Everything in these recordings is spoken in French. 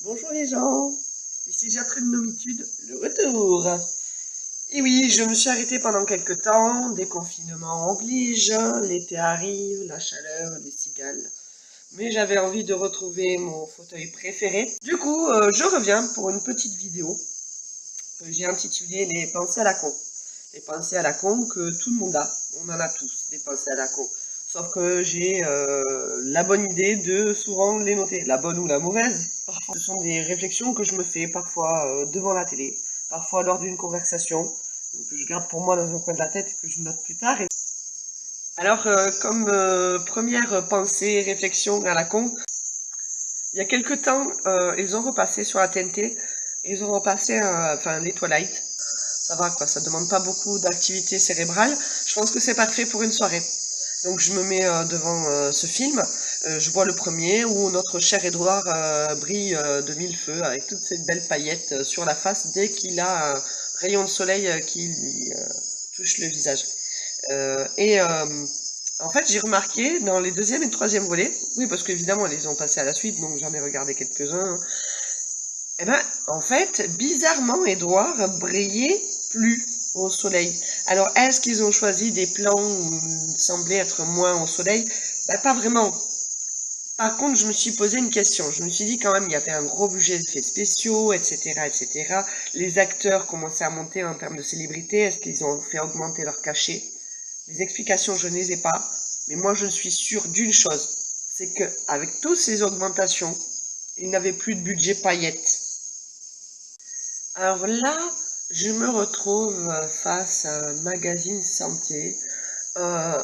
Bonjour les gens, ici Gertrude Nomitude, le retour. Et oui, je me suis arrêtée pendant quelques temps, déconfinement oblige, l'été arrive, la chaleur, les cigales. Mais j'avais envie de retrouver mon fauteuil préféré. Du coup, je reviens pour une petite vidéo que j'ai intitulée Les pensées à la con. Les pensées à la con que tout le monde a, on en a tous, des pensées à la con. Sauf que j'ai la bonne idée de souvent les noter, la bonne ou la mauvaise. Parfois, ce sont des réflexions que je me fais parfois devant la télé, parfois lors d'une conversation, que je garde pour moi dans un coin de la tête et que je note plus tard. Alors, comme première pensée, réflexion à la con, il y a quelque temps, ils ont repassé sur la TNT, ils ont repassé les Twilight. Ça va quoi, ça demande pas beaucoup d'activité cérébrale. Je pense que c'est parfait pour une soirée. Donc je me mets devant ce film, je vois le premier où notre cher Édouard brille de mille feux avec toutes ces belles paillettes sur la face dès qu'il a un rayon de soleil qui lui touche le visage. En fait, j'ai remarqué dans les deuxième et troisième volets, oui parce qu'évidemment ils les ont passés à la suite, donc j'en ai regardé quelques-uns. Eh ben, en fait, bizarrement, Édouard brillait plus au soleil. Alors, est-ce qu'ils ont choisi des plans où il semblait être moins au soleil? Ben, pas vraiment. Par contre, je me suis posé une question. Je me suis dit quand même, il y avait un gros budget d'effets spéciaux, etc., etc. Les acteurs commençaient à monter en termes de célébrité. Est-ce qu'ils ont fait augmenter leur cachet? Les explications, je ne les ai pas. Mais moi, je suis sûre d'une chose. C'est que avec toutes ces augmentations, ils n'avaient plus de budget paillettes. Alors là, je me retrouve face à un magazine santé euh,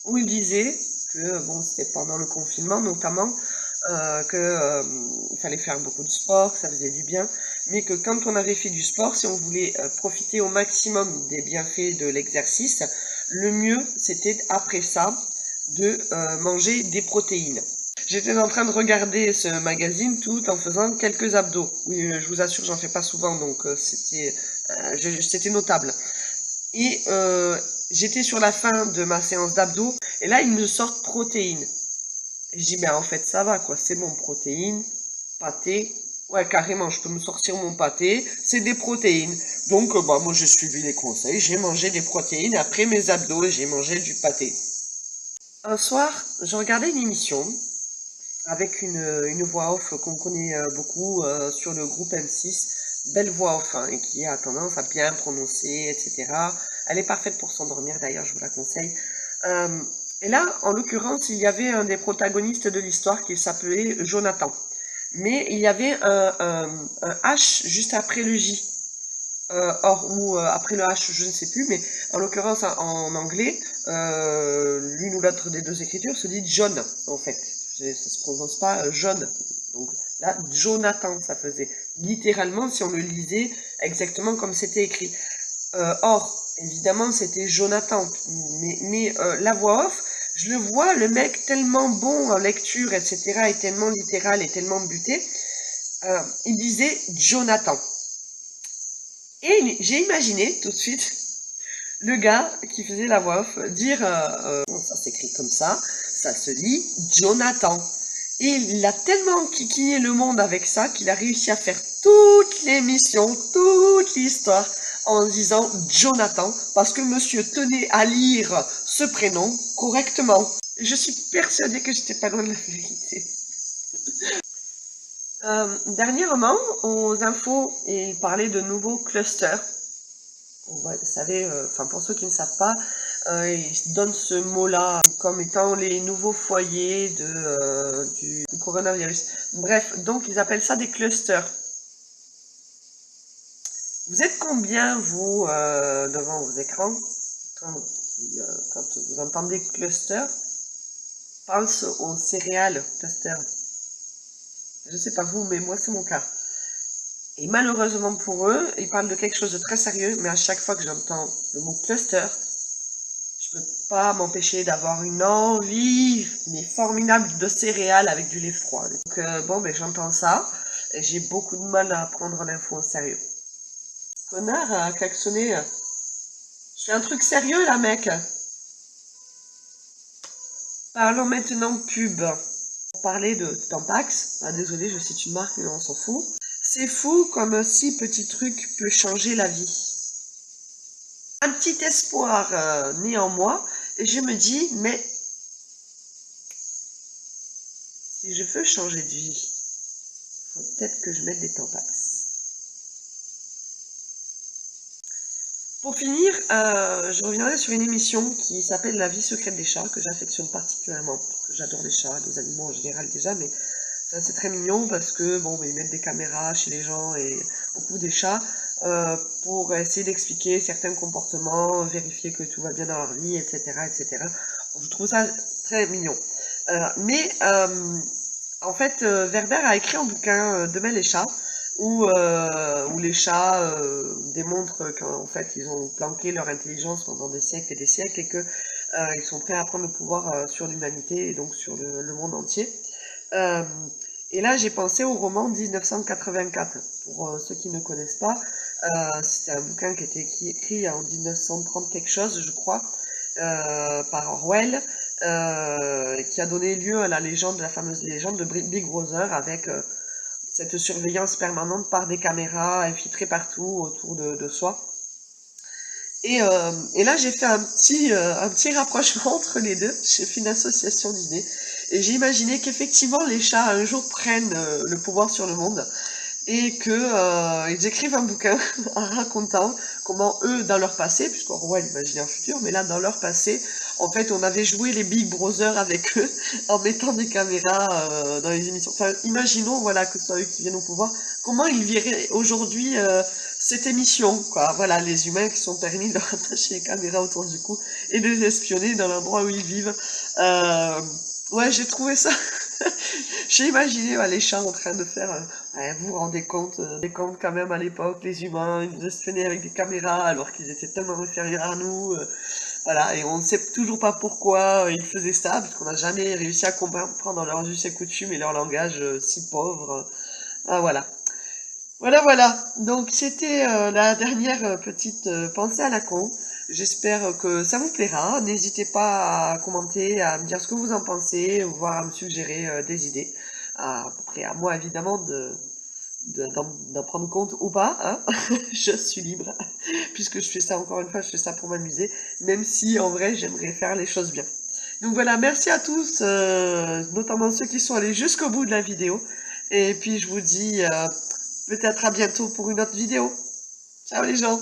où il disait que, bon, c'était pendant le confinement notamment, il fallait faire beaucoup de sport, que ça faisait du bien, mais que quand on avait fait du sport, si on voulait profiter au maximum des bienfaits de l'exercice, le mieux c'était après ça de manger des protéines. J'étais en train de regarder ce magazine tout en faisant quelques abdos. Oui, je vous assure, j'en fais pas souvent, donc c'était notable. Et j'étais sur la fin de ma séance d'abdos, et là, ils me sortent protéines. Et je dis, ben en fait, ça va, quoi, c'est bon, protéines, pâté. Ouais, carrément, je peux me sortir mon pâté, c'est des protéines. Donc, bah, moi, j'ai suivi les conseils, j'ai mangé des protéines après mes abdos et j'ai mangé du pâté. Un soir, je regardais une émission avec une voix off qu'on connaît beaucoup sur le groupe M6, belle voix off, hein, et qui a tendance à bien prononcer, etc. Elle est parfaite pour s'endormir d'ailleurs, je vous la conseille. Euh, et là, en l'occurrence, il y avait un des protagonistes de l'histoire qui s'appelait Jonathan. Mais il y avait un H juste après le J. Ou après le H, je ne sais plus, mais en l'occurrence en anglais, l'une ou l'autre des deux écritures se dit John, en fait. Ça se prononce pas John. Donc là, Jonathan, ça faisait littéralement si on le lisait exactement comme c'était écrit. Évidemment, c'était Jonathan, mais la voix off, je le vois, le mec tellement bon en lecture, etc., et tellement littéral et tellement buté, il disait Jonathan. Et j'ai imaginé tout de suite le gars qui faisait la voix off dire ça s'écrit comme ça se lit Jonathan. Et il a tellement kikiné le monde avec ça qu'il a réussi à faire toute l'émission, toute l'histoire en disant Jonathan parce que monsieur tenait à lire ce prénom correctement. Je suis persuadée que j'étais pas loin de la vérité. Dernièrement, aux infos, il parlait de nouveaux clusters. Vous savez, pour ceux qui ne savent pas, ils donnent ce mot-là comme étant les nouveaux foyers du coronavirus. Bref, donc ils appellent ça des clusters. Vous êtes combien, vous, devant vos écrans, quand vous entendez cluster, pense aux céréales cluster. Je sais pas vous, mais moi c'est mon cas. Et malheureusement pour eux, ils parlent de quelque chose de très sérieux, mais à chaque fois que j'entends le mot cluster, je peux pas m'empêcher d'avoir une envie, mais formidable, de céréales avec du lait froid. Donc bon, ben j'entends ça, et j'ai beaucoup de mal à prendre l'info au sérieux. Connard a klaxonné. Je fais un truc sérieux là, mec. Parlons maintenant pub. parler de Tampax. Ah, désolé, je cite une marque, mais on s'en fout. C'est fou comme si petit truc peut changer la vie. Un petit espoir né en moi, et je me dis, mais si je veux changer de vie, il faut peut-être que je mette des Tampax. Pour finir, je reviendrai sur une émission qui s'appelle La vie secrète des chats, que j'affectionne particulièrement, parce que j'adore les chats, les animaux en général déjà, mais ça c'est très mignon parce que bon, ils mettent des caméras chez les gens et beaucoup des chats pour essayer d'expliquer certains comportements, vérifier que tout va bien dans leur vie, etc., etc. Donc, je trouve ça très mignon. Mais en fait, Werber a écrit un bouquin, Demain les chats, où les chats démontrent qu'en fait ils ont planqué leur intelligence pendant des siècles et que ils sont prêts à prendre le pouvoir sur l'humanité et donc sur le monde entier. Euh, et là j'ai pensé au roman 1984. Pour ceux qui ne connaissent pas, c'était un bouquin qui a été écrit en 1930 quelque chose, je crois, par Orwell, qui a donné lieu à la fameuse légende de Big Brother avec cette surveillance permanente par des caméras infiltrées partout autour de soi. Et là, j'ai fait un petit rapprochement entre les deux. J'ai fait une association d'idées. Et j'ai imaginé qu'effectivement, les chats, un jour, prennent le pouvoir sur le monde. Et qu'ils écrivent un bouquin en racontant comment eux, dans leur passé, puisqu'Orwell imaginait un futur, mais là, dans leur passé, en fait, on avait joué les Big Brothers avec eux en mettant des caméras dans les émissions. Enfin, imaginons, voilà, que ce soit eux qui viennent au pouvoir. Comment ils verraient aujourd'hui cette émission, quoi. Voilà, les humains qui sont permis de leur attacher les caméras autour du cou et de les espionner dans l'endroit où ils vivent. Ouais, j'ai trouvé ça. J'ai imaginé les chats en train de faire. Vous vous rendez compte, quand même à l'époque, les humains, ils nous espionnaient avec des caméras alors qu'ils étaient tellement inférieurs à nous. Voilà, et on ne sait toujours pas pourquoi ils faisaient ça, puisqu'on n'a jamais réussi à comprendre leurs us et coutumes et leur langage si pauvre. Ah, voilà. Voilà. Donc c'était la dernière petite pensée à la con. J'espère que ça vous plaira. N'hésitez pas à commenter, à me dire ce que vous en pensez, voire à me suggérer des idées. Après, à moi évidemment d'en prendre compte ou pas, hein. Je suis libre, puisque je fais ça encore une fois, je fais ça pour m'amuser, même si en vrai j'aimerais faire les choses bien. Donc voilà, merci à tous, notamment ceux qui sont allés jusqu'au bout de la vidéo. Et puis je vous dis peut-être à bientôt pour une autre vidéo. Ciao les gens!